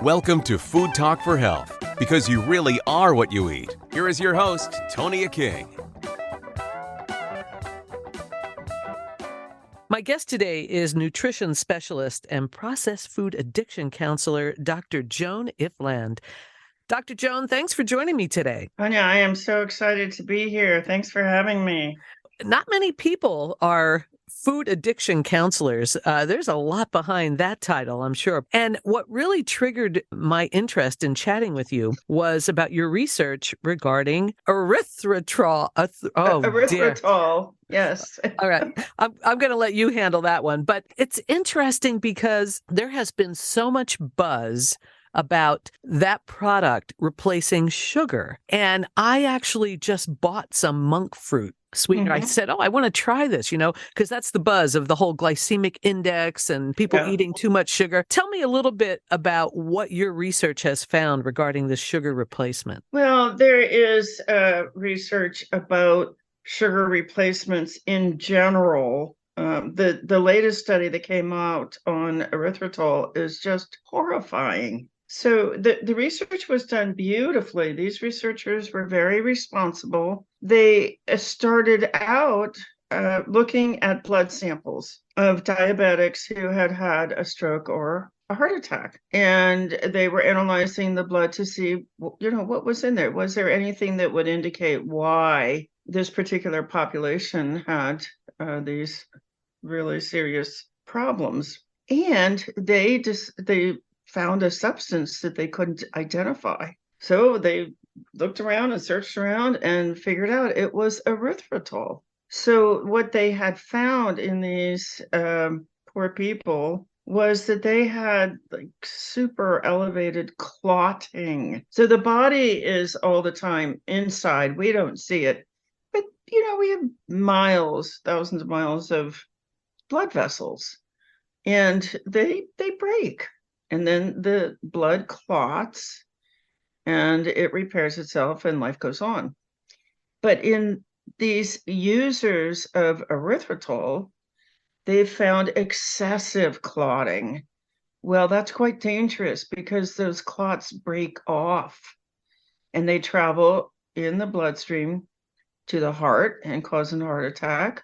Welcome to Food Talk for Health, because you really are what you eat. Here is your host, Tonia King. My guest today is nutrition specialist and processed food addiction counselor, Dr. Joan Ifland. Dr. Joan, thanks for joining me today. Tonia, I am so excited to be here. Thanks for having me. Not many people are food addiction counselors. There's a lot behind that title, I'm sure. And what really triggered my interest in chatting with you was about your research regarding erythritol. Erythritol, yes. All right. I'm going to let you handle that one. But it's interesting because there has been so much buzz about that product replacing sugar. And I actually just bought some monk fruit sweetener. I said, I want to try this, because that's the buzz of the whole glycemic index and people eating too much sugar. Tell me a little bit about what your research has found regarding this sugar replacement. Well, there is research about sugar replacements in general. The latest study that came out on erythritol is just horrifying. So the research was done beautifully. These researchers were very responsible. They started out looking at blood samples of diabetics who had had a stroke or a heart attack. And they were analyzing the blood to see, what was in there. Was there anything that would indicate why this particular population had these really serious problems? And they found a substance that they couldn't identify. So they looked around and searched around and figured out it was erythritol. So what they had found in these poor people was that they had like super elevated clotting. So the body is all the time inside. We don't see it. But, we have thousands of miles of blood vessels. And they break. And then the blood clots and it repairs itself and life goes on. But in these users of erythritol, they've found excessive clotting. Well, that's quite dangerous because those clots break off and they travel in the bloodstream to the heart and cause a heart attack,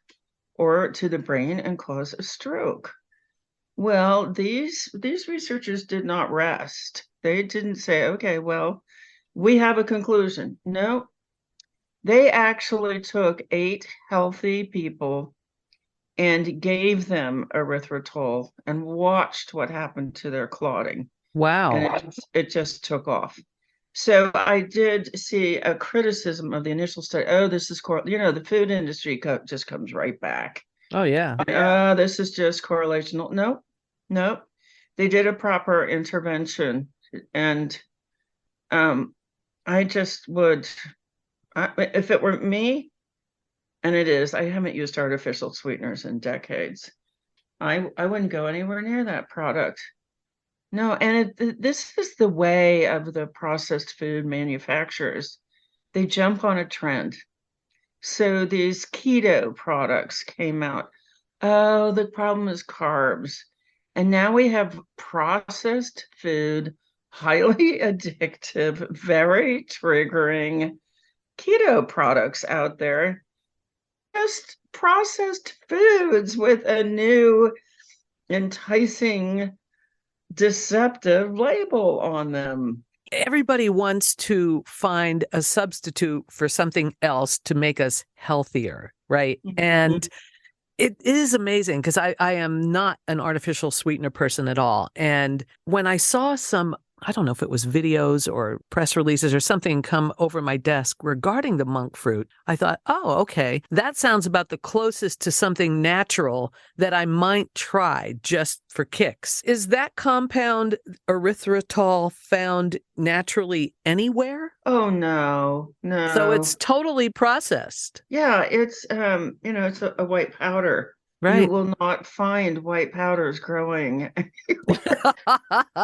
or to the brain and cause a stroke. Well, these researchers did not rest. They didn't say, okay, well, we have a conclusion. No, they actually took 8 healthy people and gave them erythritol and watched what happened to their clotting. Wow. And it just took off. So I did see a criticism of the initial study. Oh, this is, the food industry just comes right back. Oh, yeah. This is just correlational. No. They did a proper intervention. And I just would, if it were me, and it is, I haven't used artificial sweeteners in decades, I wouldn't go anywhere near that product. No, and this is the way of the processed food manufacturers. They jump on a trend. So these keto products came out. Oh, the problem is carbs. And now we have processed food, highly addictive, very triggering keto products out there. Just processed foods with a new, enticing, deceptive label on them. Everybody wants to find a substitute for something else to make us healthier, right? And it is amazing because I am not an artificial sweetener person at all. And when I saw some, I don't know if it was videos or press releases or something come over my desk regarding the monk fruit, I thought, oh, okay, that sounds about the closest to something natural that I might try just for kicks. Is that compound erythritol found naturally anywhere? Oh, no. So it's totally processed. Yeah, it's it's a white powder. You Right. will not find white powders growing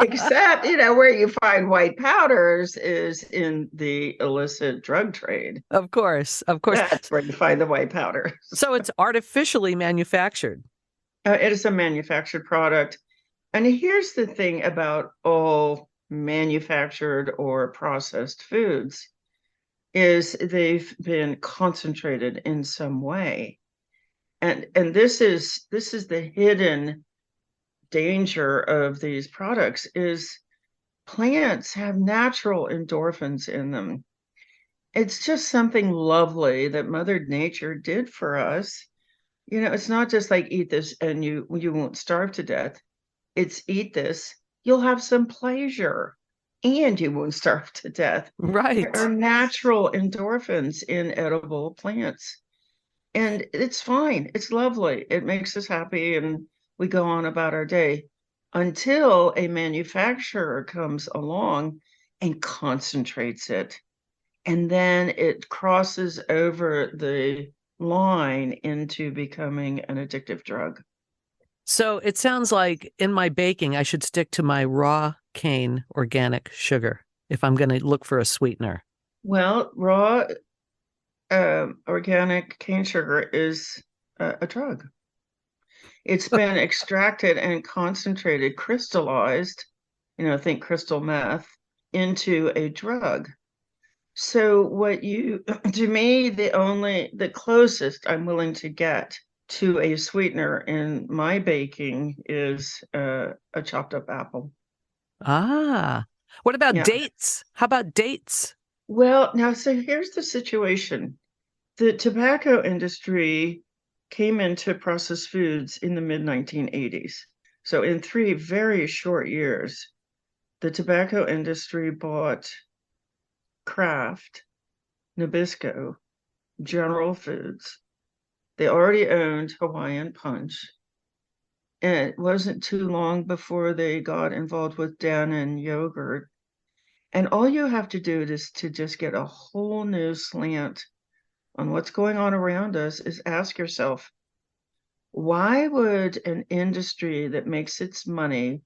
except, where you find white powders is in the illicit drug trade. Of course. Of course. That's where you find the white powders. So it's artificially manufactured. It is a manufactured product. And here's the thing about all manufactured or processed foods is they've been concentrated in some way. And this is the hidden danger of these products is plants have natural endorphins in them. It's just something lovely that Mother Nature did for us. It's not just like eat this and you won't starve to death. It's eat this, you'll have some pleasure and you won't starve to death. Right. There are natural endorphins in edible plants. And it's fine. It's lovely. It makes us happy and we go on about our day until a manufacturer comes along and concentrates it. And then it crosses over the line into becoming an addictive drug. So it sounds like in my baking, I should stick to my raw cane organic sugar if I'm going to look for a sweetener. Well, raw organic cane sugar is a drug. It's been extracted and concentrated, crystallized, think crystal meth, into a drug. So to me, the closest I'm willing to get to a sweetener in my baking is a chopped up apple. Ah, what about Yeah. dates? How about dates? Well, now, so here's the situation. The tobacco industry came into processed foods in the mid 1980s. So in 3 very short years, the tobacco industry bought Kraft, Nabisco, General Foods. They already owned Hawaiian Punch. And it wasn't too long before they got involved with Dannon yogurt. And all you have to do is to just get a whole new slant on what's going on around us is ask yourself, why would an industry that makes its money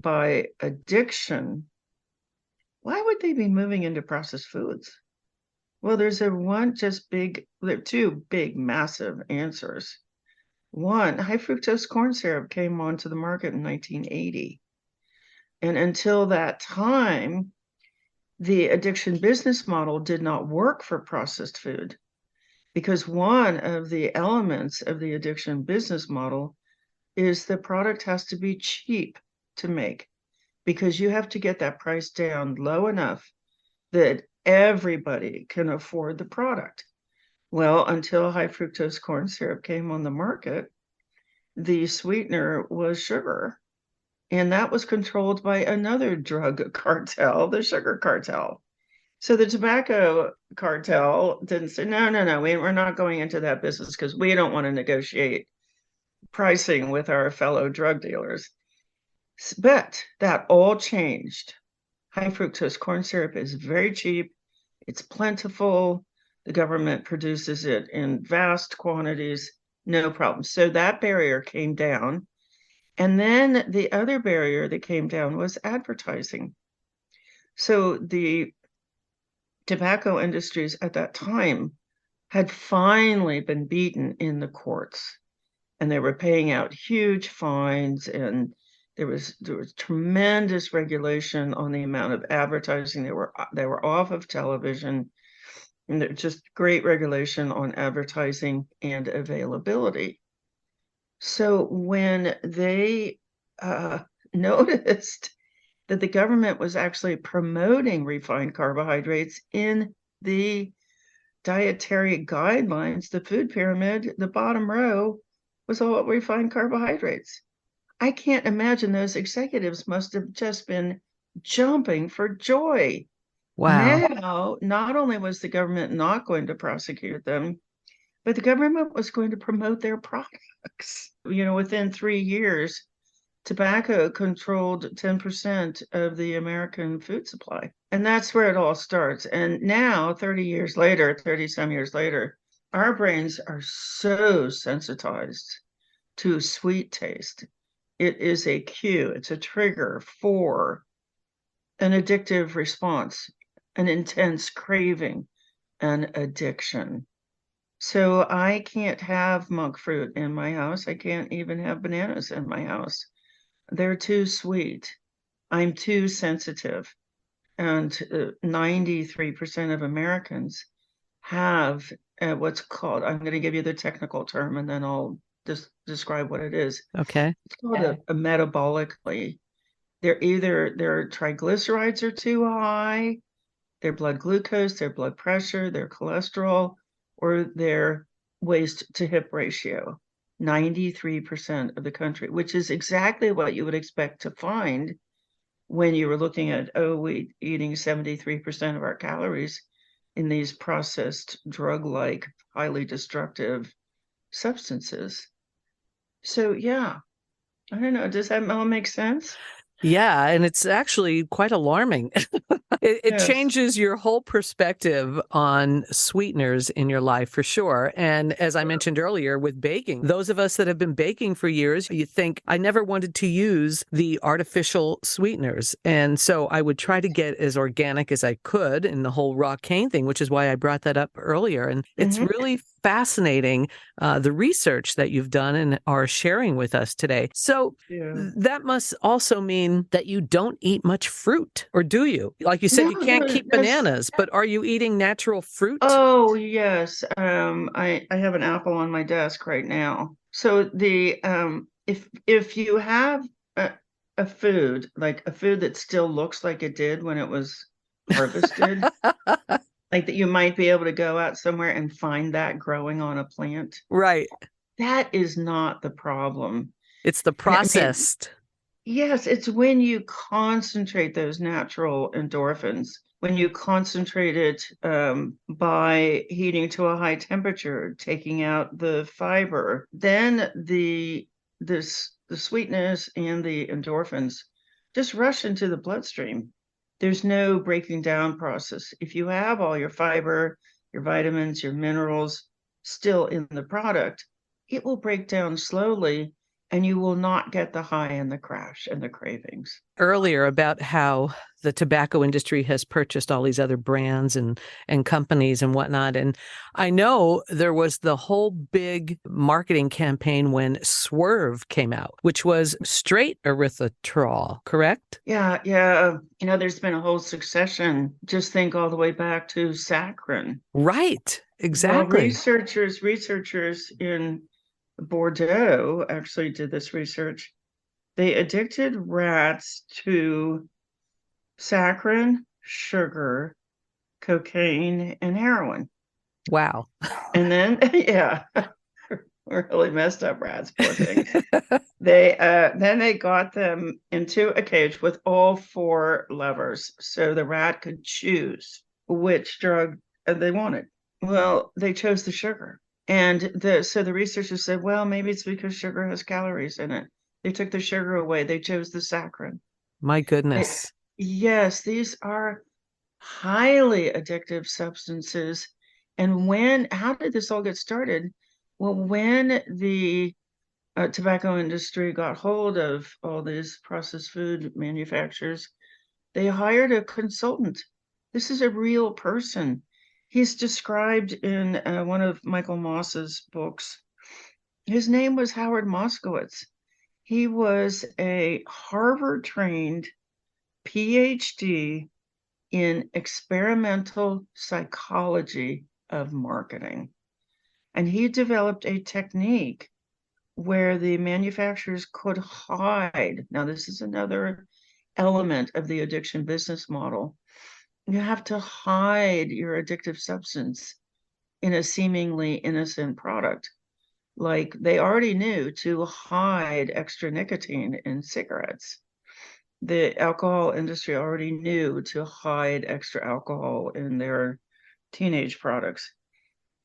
by addiction, why would they be moving into processed foods? Well, there are 2 big, massive answers. One, high fructose corn syrup came onto the market in 1980. And until that time, the addiction business model did not work for processed food because one of the elements of the addiction business model is the product has to be cheap to make because you have to get that price down low enough that everybody can afford the product. Well, until high fructose corn syrup came on the market, the sweetener was sugar. And that was controlled by another drug cartel, the sugar cartel. So the tobacco cartel didn't say, no, we're not going into that business because we don't want to negotiate pricing with our fellow drug dealers. But that all changed. High fructose corn syrup is very cheap. It's plentiful. The government produces it in vast quantities, no problem. So that barrier came down. And then the other barrier that came down was advertising. So the tobacco industries at that time had finally been beaten in the courts, and they were paying out huge fines, and there was tremendous regulation on the amount of advertising. They were off of television, and there just great regulation on advertising and availability. So when they noticed that the government was actually promoting refined carbohydrates in the dietary guidelines, the food pyramid, the bottom row was all refined carbohydrates. I can't imagine those executives must have just been jumping for joy. Wow. Now, not only was the government not going to prosecute them, but the government was going to promote their products. Within 3 years, tobacco controlled 10% of the American food supply. And that's where it all starts. And now, 30 some years later, our brains are so sensitized to sweet taste. It is a cue, it's a trigger for an addictive response, an intense craving, an addiction. So I can't have monk fruit in my house. I can't even have bananas in my house. They're too sweet. I'm too sensitive. And 93% of Americans have what's called, I'm going to give you the technical term and then I'll just describe what it is. Okay. It's called a metabolically. Their triglycerides are too high, their blood glucose, their blood pressure, their cholesterol, or their waist to hip ratio. 93% of the country, which is exactly what you would expect to find when you were looking at, we eating 73% of our calories in these processed drug-like, highly destructive substances. So yeah, I don't know. Does that all make sense? Yeah, and it's actually quite alarming. It Yes. changes your whole perspective on sweeteners in your life for sure. And as I mentioned earlier with baking, those of us that have been baking for years, you think, I never wanted to use the artificial sweeteners. And so I would try to get as organic as I could in the whole raw cane thing, which is why I brought that up earlier. And it's really fascinating, the research that you've done and are sharing with us today. So that must also mean that you don't eat much fruit, or do you? Like you said, you can't keep bananas, but are you eating natural fruit? Oh, yes. I have an apple on my desk right now. So the if you have a food, like a food that still looks like it did when it was harvested, like that you might be able to go out somewhere and find that growing on a plant. Right. That is not the problem. It's the processed. Yes, it's when you concentrate those natural endorphins, when you concentrate it by heating to a high temperature, taking out the fiber, then the sweetness and the endorphins just rush into the bloodstream. There's no breaking down process. If you have all your fiber, your vitamins, your minerals still in the product, it will break down slowly and you will not get the high and the crash and the cravings. Earlier about how the tobacco industry has purchased all these other brands and companies and whatnot. And I know there was the whole big marketing campaign when Swerve came out, which was straight erythritol, correct? Yeah. There's been a whole succession. Just think all the way back to saccharin. Right. Exactly. Well, researchers in Bordeaux actually did this research. They addicted rats to saccharin, sugar, cocaine, and heroin. Wow. And then, yeah, really messed up rats, poor things. Then they got them into a cage with all 4 levers, so the rat could choose which drug they wanted. Well, they chose the sugar. And so the researchers said, well, maybe it's because sugar has calories in it. They took the sugar away. They chose the saccharin. My goodness. Yes, these are highly addictive substances. And how did this all get started? Well, when the tobacco industry got hold of all these processed food manufacturers, they hired a consultant. This is a real person. He's described in one of Michael Moss's books. His name was Howard Moskowitz. He was a Harvard-trained PhD in experimental psychology of marketing. And he developed a technique where the manufacturers could hide. Now, this is another element of the addiction business model. You have to hide your addictive substance in a seemingly innocent product. Like they already knew to hide extra nicotine in cigarettes. The alcohol industry already knew to hide extra alcohol in their teenage products.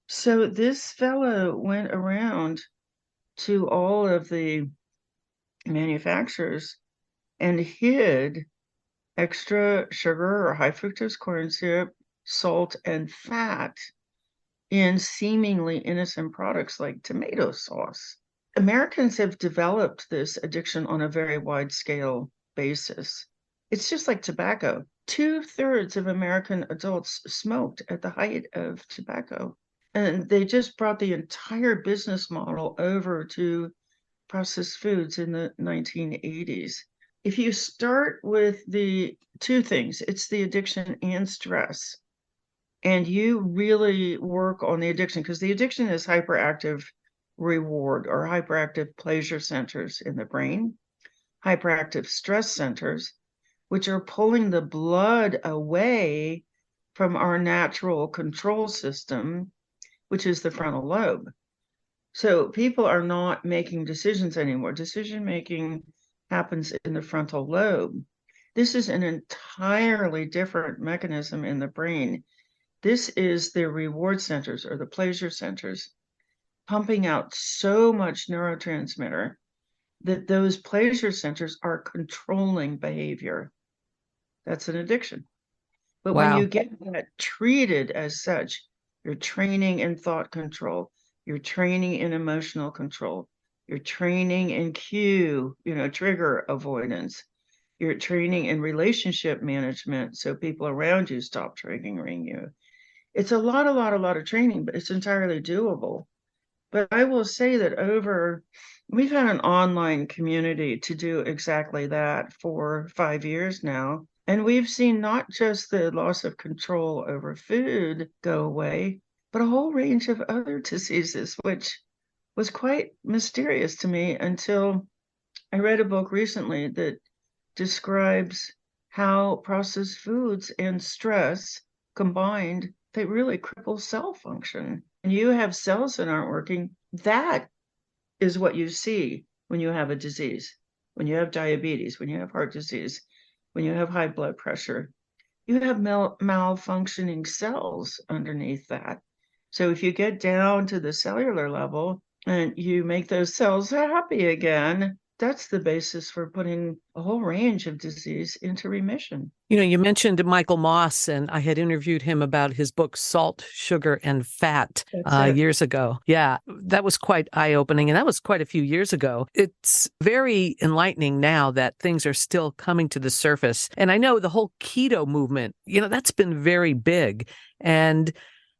So this fellow went around to all of the manufacturers and hid extra sugar or high fructose corn syrup, salt, and fat in seemingly innocent products like tomato sauce. Americans have developed this addiction on a very wide scale basis. It's just like tobacco. 2/3 of American adults smoked at the height of tobacco. And they just brought the entire business model over to processed foods in the 1980s. If you start with the two things, it's the addiction and stress, and you really work on the addiction, because the addiction is hyperactive reward or hyperactive pleasure centers in the brain, hyperactive stress centers, which are pulling the blood away from our natural control system, which is the frontal lobe. So people are not making decisions anymore. Decision making happens in the frontal lobe. This is an entirely different mechanism in the brain. This is the reward centers or the pleasure centers pumping out so much neurotransmitter that those pleasure centers are controlling behavior. That's an addiction. But when Wow. you get that treated as such, you're training in thought control, you're training in emotional control, you're training in trigger avoidance, you're training in relationship management so people around you stop triggering you. It's a lot of training, but it's entirely doable. But I will say that we've had an online community to do exactly that for 5 years now. And we've seen not just the loss of control over food go away, but a whole range of other diseases, which was quite mysterious to me until I read a book recently that describes how processed foods and stress combined, they really cripple cell function. And you have cells that aren't working. That is what you see when you have a disease, when you have diabetes, when you have heart disease, when you have high blood pressure. You have malfunctioning cells underneath that. So if you get down to the cellular level and you make those cells happy again, that's the basis for putting a whole range of disease into remission. You mentioned Michael Moss, and I had interviewed him about his book, Salt, Sugar, and Fat, years ago. Yeah, that was quite eye-opening, and that was quite a few years ago. It's very enlightening now that things are still coming to the surface. And I know the whole keto movement, that's been very big. And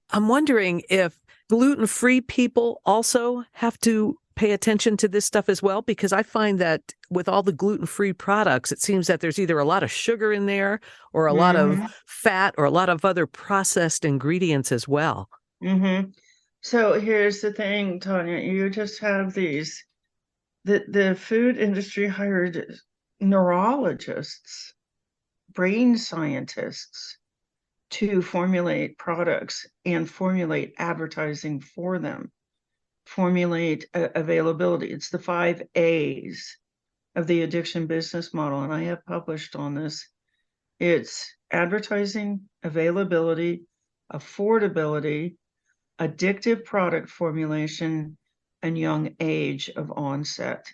I'm wondering if gluten-free people also have to pay attention to this stuff as well, because I find that with all the gluten-free products, it seems that there's either a lot of sugar in there or a lot of fat or a lot of other processed ingredients as well. Mm-hmm. So here's the thing, Tonia, you just have the food industry hired neurologists, brain scientists to formulate products and formulate advertising for them. Formulate availability. It's the 5 A's of the addiction business model, and I have published on this. It's advertising, availability, affordability, addictive product formulation, and young age of onset.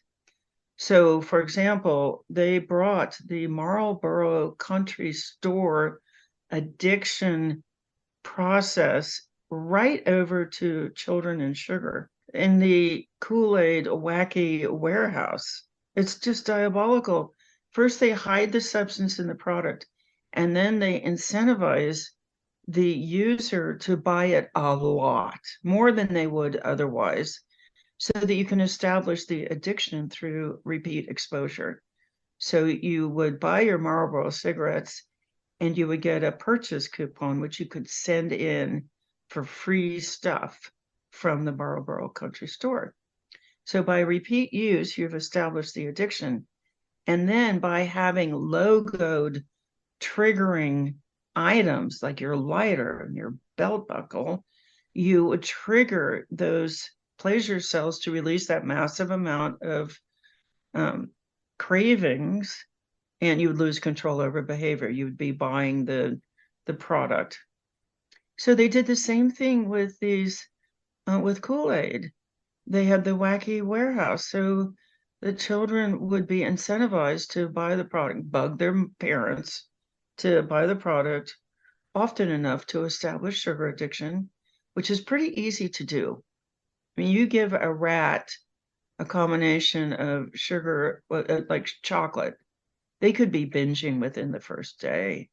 So, for example, they brought the Marlboro Country Store addiction process right over to children and sugar in the Kool-Aid wacky warehouse. It's just diabolical. First, they hide the substance in the product, and then they incentivize the user to buy it a lot, more than they would otherwise, so that you can establish the addiction through repeat exposure. So you would buy your Marlboro cigarettes and you would get a purchase coupon, which you could send in for free stuff from the Marlboro Country Store. So by repeat use, you've established the addiction. And then by having logoed triggering items like your lighter and your belt buckle, you would trigger those pleasure cells to release that massive amount of cravings, and you would lose control over behavior. You would be buying the product. So they did the same thing with these with Kool-Aid. They had the wacky warehouse. So the children would be incentivized to buy the product, bug their parents to buy the product often enough to establish sugar addiction. which is pretty easy to do. I mean, you give a rat a combination of sugar, like chocolate, they could be binging within the first day.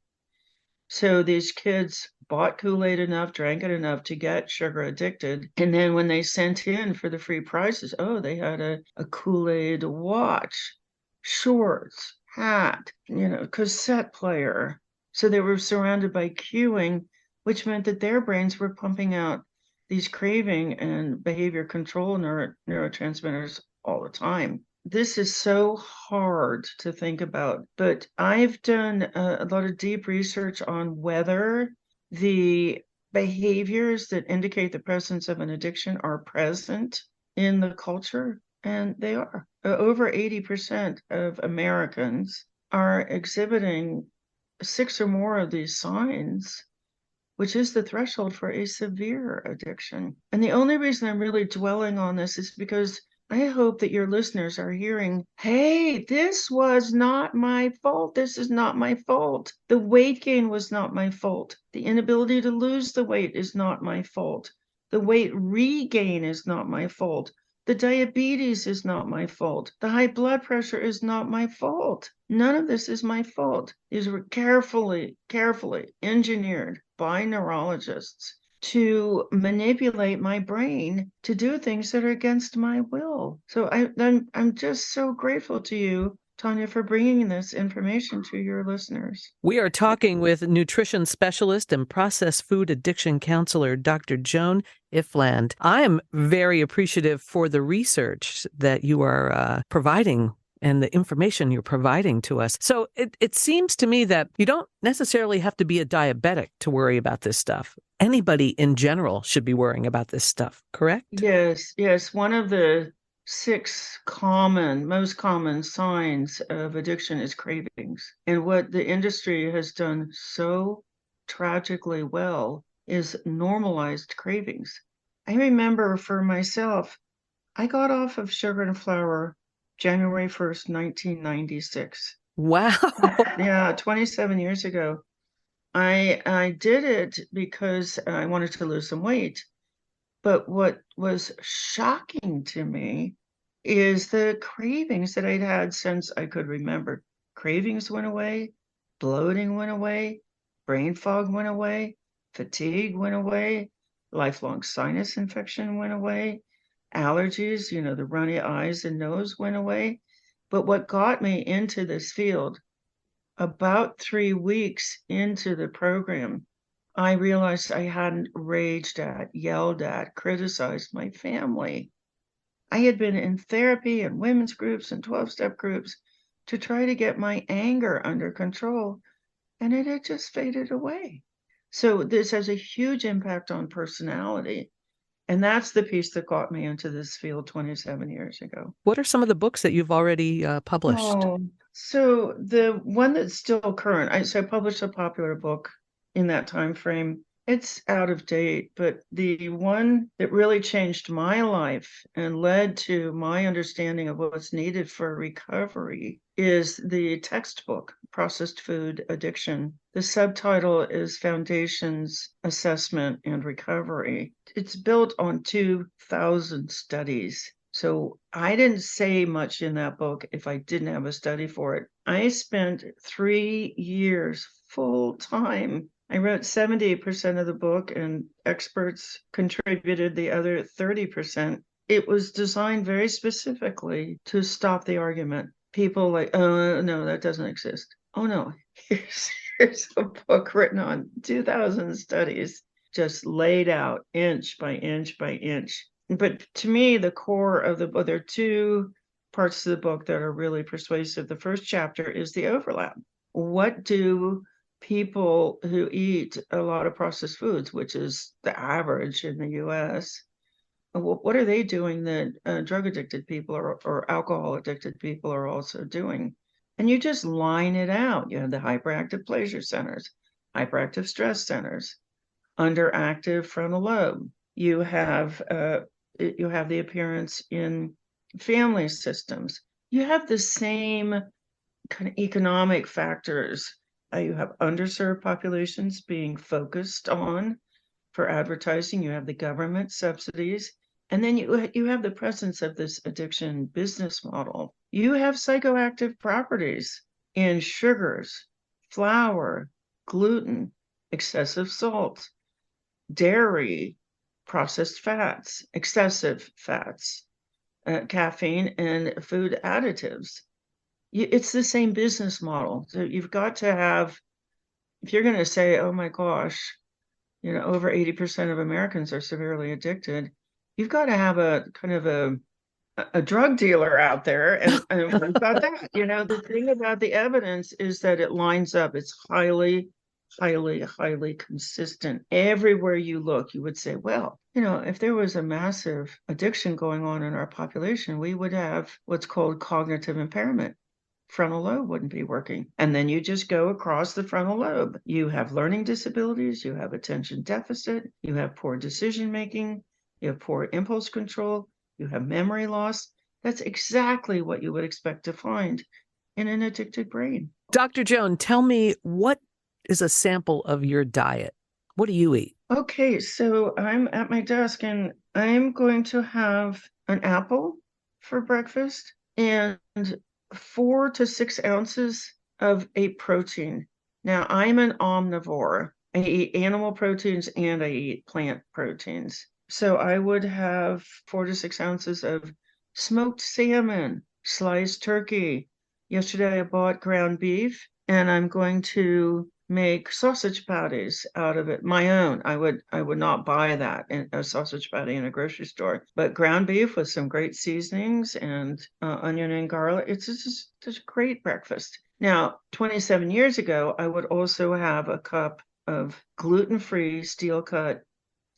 So these kids bought Kool-Aid enough, drank it enough to get sugar addicted. And then when they sent in for the free prizes, oh, they had a Kool-Aid watch, shorts, hat, cassette player. So they were surrounded by cueing, which meant that their brains were pumping out these craving and behavior control neurotransmitters all the time. This is so hard to think about, but I've done a lot of deep research on whether the behaviors that indicate the presence of an addiction are present in the culture, and they are. Over 80% of Americans are exhibiting 6 or more of these signs, which is the threshold for a severe addiction. And the only reason I'm really dwelling on this is because I hope that your listeners are hearing, hey, this was not my fault. This is not my fault. The weight gain was not my fault. The inability to lose the weight is not my fault. The weight regain is not my fault. The diabetes is not my fault. The high blood pressure is not my fault. None of this is my fault. These were carefully engineered by neurologists to manipulate my brain to do things that are against my will. So I'm just so grateful to you, Tonia, for bringing this information to your listeners. We are talking with nutrition specialist and processed food addiction counselor, Dr. Joan Ifland. I am very appreciative for the research that you are providing and the information you're providing to us. So it seems to me that you don't necessarily have to be a diabetic to worry about this stuff. Anybody in general should be worrying about this stuff, correct? Yes. One of the 6 most common signs of addiction is cravings. And what the industry has done so tragically well is normalized cravings. I remember for myself, I got off of sugar and flour January 1st, 1996. Wow. Yeah, 27 years ago. I did it because I wanted to lose some weight. But what was shocking to me is the cravings that I'd had since I could remember. Cravings went away, bloating went away, brain fog went away, fatigue went away, lifelong sinus infection went away, allergies, the runny eyes and nose went away. But what got me into this field, about 3 weeks into the program, I realized I hadn't raged at, yelled at, criticized my family. I had been in therapy and women's groups and 12-step groups to try to get my anger under control, and it had just faded away. So this has a huge impact on personality. And that's the piece that got me into this field 27 years ago. What are some of the books that you've already published? So the one that's still current, I published a popular book in that time frame. It's out of date, but the one that really changed my life and led to my understanding of what's needed for recovery is the textbook, Processed Food Addiction. The subtitle is Foundations, Assessment, and Recovery. It's built on 2,000 studies. So I didn't say much in that book if I didn't have a study for it. I spent 3 years full time. I wrote 70% of the book, and experts contributed the other 30%. It was designed very specifically to stop the argument. People like, oh, no, that doesn't exist. Oh, no, here's a book written on 2,000 studies, just laid out inch by inch by inch. But to me, the core of the book, there are 2 parts of the book that are really persuasive. The first chapter is the overlap. What do people who eat a lot of processed foods, which is the average in the US, what are they doing that drug addicted people or alcohol addicted people are also doing? And you just line it out. You have the hyperactive pleasure centers, hyperactive stress centers, underactive frontal lobe. You have the appearance in family systems. You have the same kind of economic factors. You have underserved populations being focused on, for advertising, you have the government subsidies, and then you have the presence of this addiction business model. You have psychoactive properties in sugars, flour, gluten, excessive salt, dairy, processed fats, excessive fats, caffeine, and food additives. It's the same business model. So you've got to have, if you're going to say, oh my gosh, over 80% of Americans are severely addicted, you've got to have a kind of a drug dealer out there. And about that, the thing about the evidence is that it lines up. It's highly, highly, highly consistent. Everywhere you look, you would say, well, if there was a massive addiction going on in our population, we would have what's called cognitive impairment. Frontal lobe wouldn't be working. And then you just go across the frontal lobe. You have learning disabilities, you have attention deficit, you have poor decision making, you have poor impulse control, you have memory loss. That's exactly what you would expect to find in an addicted brain. Dr. Joan, tell me, what is a sample of your diet? What do you eat? Okay, so I'm at my desk and I'm going to have an apple for breakfast and 4 to 6 ounces of a protein. Now, I'm an omnivore. I eat animal proteins and I eat plant proteins. So I would have 4 to 6 ounces of smoked salmon, sliced turkey. Yesterday I bought ground beef and I'm going to make sausage patties out of it, my own. I would not buy that in a sausage patty in a grocery store, but ground beef with some great seasonings and onion and garlic. It's just a great breakfast. Now, 27 years ago, I would also have a cup of gluten-free steel-cut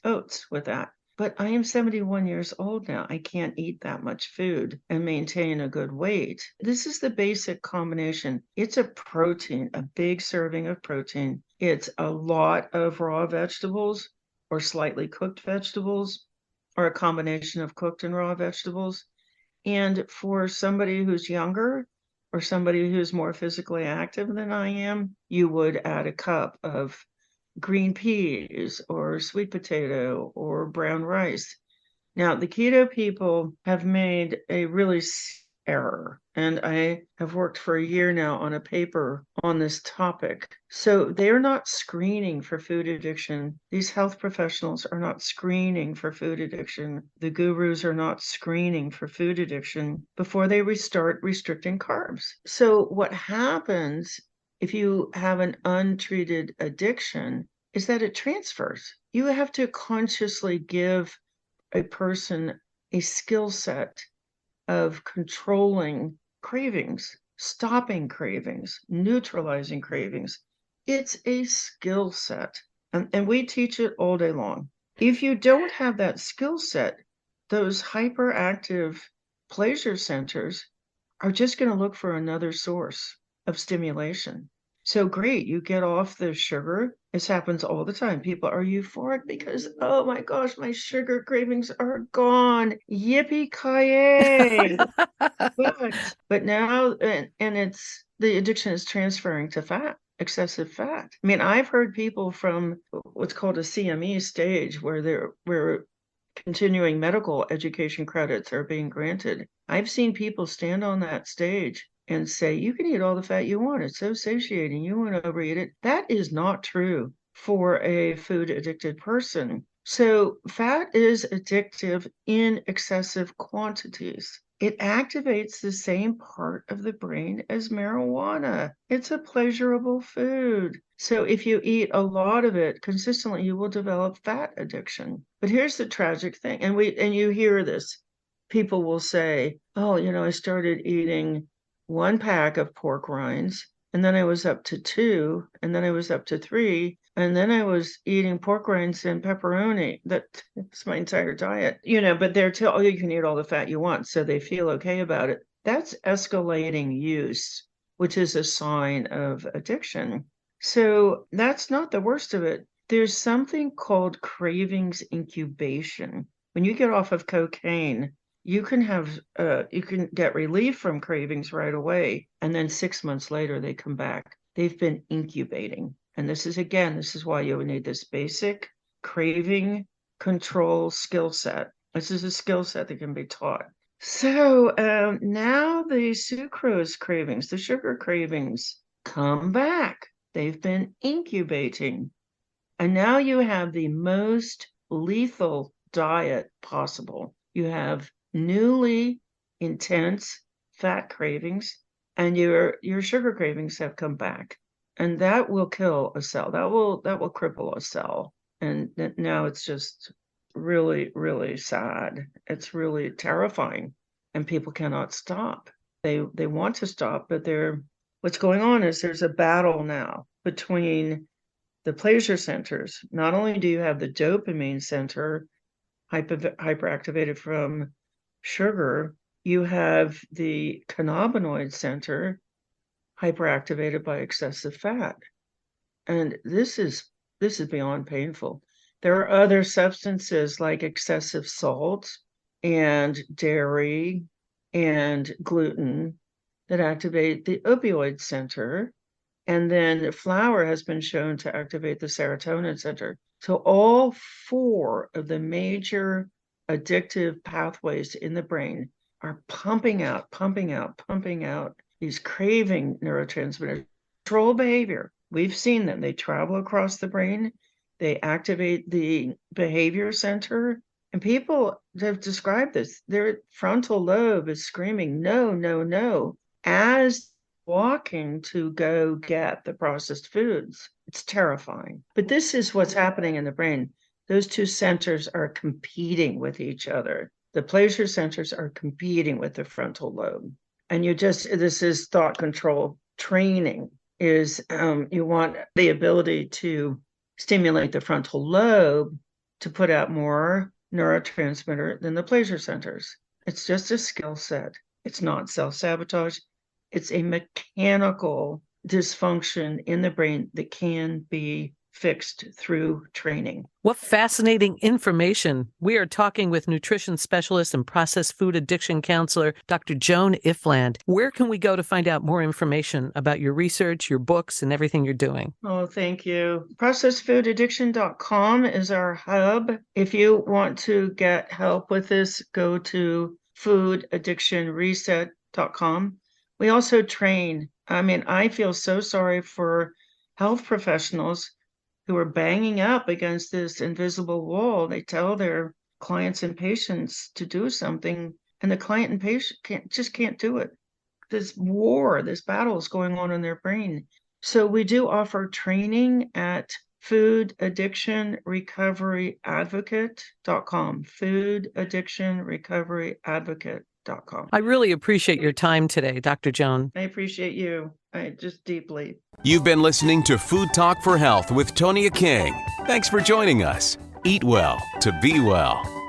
oats with that. But I am 71 years old now. I can't eat that much food and maintain a good weight. This is the basic combination. It's a protein, a big serving of protein. It's a lot of raw vegetables or slightly cooked vegetables or a combination of cooked and raw vegetables. And for somebody who's younger or somebody who's more physically active than I am, you would add a cup of green peas or sweet potato or brown rice. Now, the keto people have made a really error, and I have worked for a year now on a paper on this topic. So they're not screening for food addiction. These health professionals are not screening for food addiction. The gurus are not screening for food addiction before they start restricting carbs. So what happens if you have an untreated addiction is that it transfers. You have to consciously give a person a skill set of controlling cravings, stopping cravings, neutralizing cravings. It's a skill set, and we teach it all day long. If you don't have that skill set, those hyperactive pleasure centers are just going to look for another source of stimulation. So great, you get off the sugar. This happens all the time. People are euphoric because, oh my gosh, my sugar cravings are gone. Yippee-ki-yay. but now, and it's, the addiction is transferring to fat, excessive fat. I mean, I've heard people from what's called a CME stage where continuing medical education credits are being granted. I've seen people stand on that stage and say, you can eat all the fat you want. It's so satiating. You won't overeat it. That is not true for a food addicted person. So fat is addictive in excessive quantities. It activates the same part of the brain as marijuana. It's a pleasurable food. So if you eat a lot of it consistently, you will develop fat addiction. But here's the tragic thing, and you hear this. People will say, oh, I started eating 1 pack of pork rinds, and then I was up to 2, and then I was up to 3, and then I was eating pork rinds and pepperoni. That's my entire diet. But they're oh, you can eat all the fat you want, so they feel okay about it. That's escalating use, which is a sign of addiction. So that's not the worst of it. There's something called cravings incubation. When you get off of cocaine, you can get relief from cravings right away, and then 6 months later they come back. They've been incubating. And this is why you need this basic craving control skill set. This is a skill set that can be taught. So now the sucrose cravings, the sugar cravings come back. They've been incubating. And now you have the most lethal diet possible. You have newly intense fat cravings, and your sugar cravings have come back. And that will kill a cell. That will cripple a cell. And now it's just really, really sad. It's really terrifying. And people cannot stop. They want to stop, but what's going on is there's a battle now between the pleasure centers. Not only do you have the dopamine center hyperactivated from sugar, you have the cannabinoid center hyperactivated by excessive fat. And this is beyond painful. There are other substances like excessive salt and dairy and gluten that activate the opioid center. And then flour has been shown to activate the serotonin center. So all four of the major addictive pathways in the brain are pumping out these craving neurotransmitters. Control behavior. We've seen them. They travel across the brain. They activate the behavior center. And people have described this. Their frontal lobe is screaming, no, no, no, as walking to go get the processed foods. It's terrifying. But this is what's happening in the brain. Those two centers are competing with each other. The pleasure centers are competing with the frontal lobe. And this is thought control training, is you want the ability to stimulate the frontal lobe to put out more neurotransmitter than the pleasure centers. It's just a skill set. It's not self-sabotage. It's a mechanical dysfunction in the brain that can be fixed through training. What fascinating information. We are talking with nutrition specialist and processed food addiction counselor, Dr. Joan Ifland. Where can we go to find out more information about your research, your books, and everything you're doing? Oh, thank you. Processedfoodaddiction.com is our hub. If you want to get help with this, go to foodaddictionreset.com. We also train. I feel so sorry for health professionals who are banging up against this invisible wall. They tell their clients and patients to do something, and the client and patient can't do it. This battle is going on in their brain. So we do offer training at foodaddictionrecoveryadvocate.com, foodaddictionrecoveryadvocate.com. I really appreciate your time today, Dr. Joan. I appreciate you. Just deeply. You've been listening to Food Talk for Health with Tonia King. Thanks for joining us. Eat well to be well.